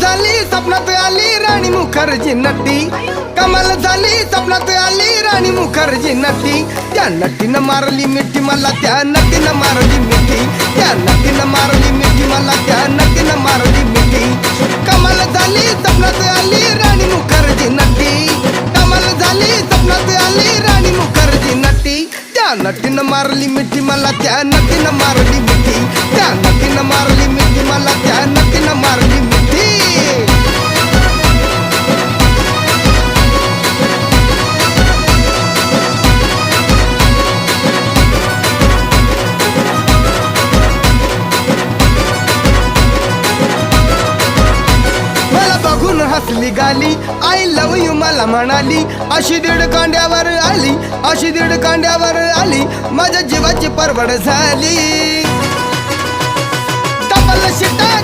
झाली स्वप्नात आली राणी मुखर्जी नटी, कमाल झाली स्वप्नात आली राणी मुखर्जी नटी. त्या नटीनं मारली मिठी मला, त्या नटीनं मारली मिठी, त्या नटीनं मारली मिठी मला, त्या नटीनं मारली मिठी. कमाल झाली स्वप्नात आली राणी मुखर्जी नटी, कमाल झाली स्वप्नात आली राणी मुखर्जी नटी. त्या नटीनं मारली मिठी मला, त्या नटीनं मारली मिठी, त्या नटीनं मारली मिठी मला, त्या नटीनं मारली मिठी. मला बघून हसली गाली, आय लव यू मला म्हणाली. अशी दीड कांड्यावर आली, अशी दीड कांड्यावर आली, माझ्या जीवाची परवड झाली. डबल शिटा